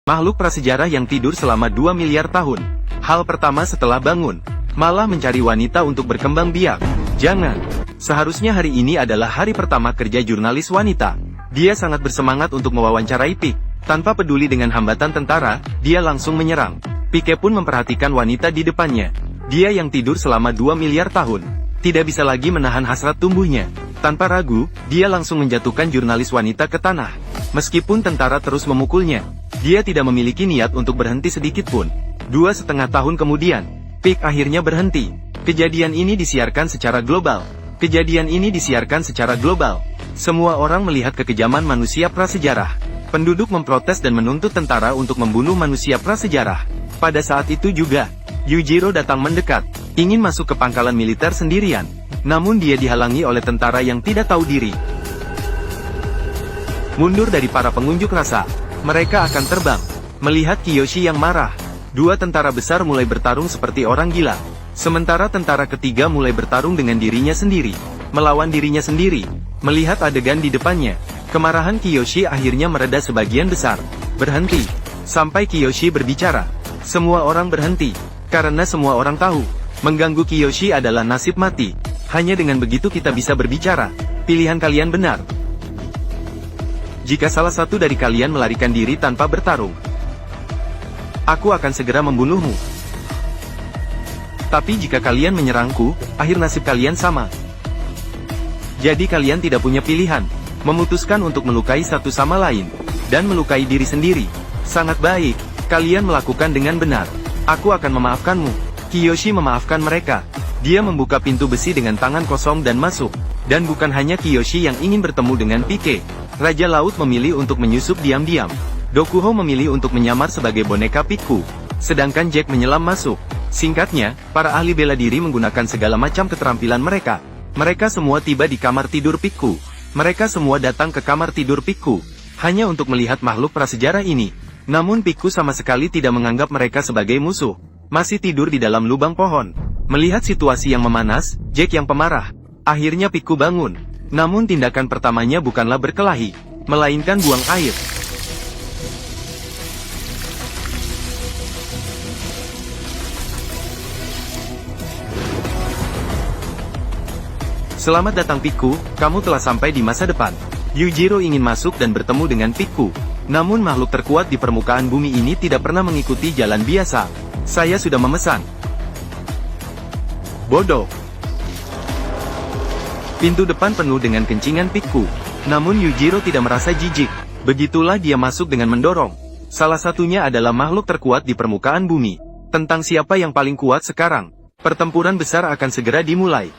Makhluk prasejarah yang tidur selama 2 miliar tahun. Hal pertama setelah bangun, malah mencari wanita untuk berkembang biak. Jangan. Seharusnya hari ini adalah hari pertama kerja jurnalis wanita. Dia sangat bersemangat untuk mewawancarai Pik. Tanpa peduli dengan hambatan tentara, dia langsung menyerang. Pike pun memperhatikan wanita di depannya. Dia yang tidur selama 2 miliar tahun. Tidak bisa lagi menahan hasrat tumbuhnya. Tanpa ragu, dia langsung menjatuhkan jurnalis wanita ke tanah. Meskipun tentara terus memukulnya, dia tidak memiliki niat untuk berhenti sedikit pun. 2,5 tahun kemudian, Pik akhirnya berhenti. Kejadian ini disiarkan secara global. Semua orang melihat kekejaman manusia prasejarah. Penduduk memprotes dan menuntut tentara untuk membunuh manusia prasejarah. Pada saat itu juga, Yujiro datang mendekat, ingin masuk ke pangkalan militer sendirian. Namun dia dihalangi oleh tentara yang tidak tahu diri. Mundur dari para pengunjuk rasa, mereka akan terbang. Melihat Kiyoshi yang marah, 2 tentara besar mulai bertarung seperti orang gila. Sementara tentara ketiga mulai bertarung dengan dirinya sendiri, melawan dirinya sendiri. Melihat adegan di depannya, kemarahan Kiyoshi akhirnya mereda sebagian besar. Berhenti. Sampai Kiyoshi berbicara, semua orang berhenti, karena semua orang tahu, mengganggu Kiyoshi adalah nasib mati. Hanya dengan begitu kita bisa berbicara. Pilihan kalian benar. Jika salah satu dari kalian melarikan diri tanpa bertarung, aku akan segera membunuhmu. Tapi jika kalian menyerangku, akhir nasib kalian sama. Jadi kalian tidak punya pilihan, memutuskan untuk melukai satu sama lain, dan melukai diri sendiri. Sangat baik, kalian melakukan dengan benar. Aku akan memaafkanmu. Kiyoshi memaafkan mereka. Dia membuka pintu besi dengan tangan kosong dan masuk. Dan bukan hanya Kiyoshi yang ingin bertemu dengan Pike. Raja Laut memilih untuk menyusup diam-diam. Dokuho memilih untuk menyamar sebagai boneka Pikku. Sedangkan Jack menyelam masuk. Singkatnya, para ahli bela diri menggunakan segala macam keterampilan mereka. Mereka semua tiba di kamar tidur Pikku. Mereka semua datang ke kamar tidur Pikku hanya untuk melihat makhluk prasejarah ini. Namun Pikku sama sekali tidak menganggap mereka sebagai musuh. Masih tidur di dalam lubang pohon. Melihat situasi yang memanas, Jack yang pemarah. Akhirnya Pikku bangun. Namun tindakan pertamanya bukanlah berkelahi, melainkan buang air. Selamat datang Pikku, kamu telah sampai di masa depan. Yujiro ingin masuk dan bertemu dengan Pikku. Namun makhluk terkuat di permukaan bumi ini tidak pernah mengikuti jalan biasa. Saya sudah memesan. Bodoh. Pintu depan penuh dengan kencingan Pikku. Namun Yujiro tidak merasa jijik. Begitulah dia masuk dengan mendorong. Salah satunya adalah makhluk terkuat di permukaan bumi. Tentang siapa yang paling kuat sekarang. Pertempuran besar akan segera dimulai.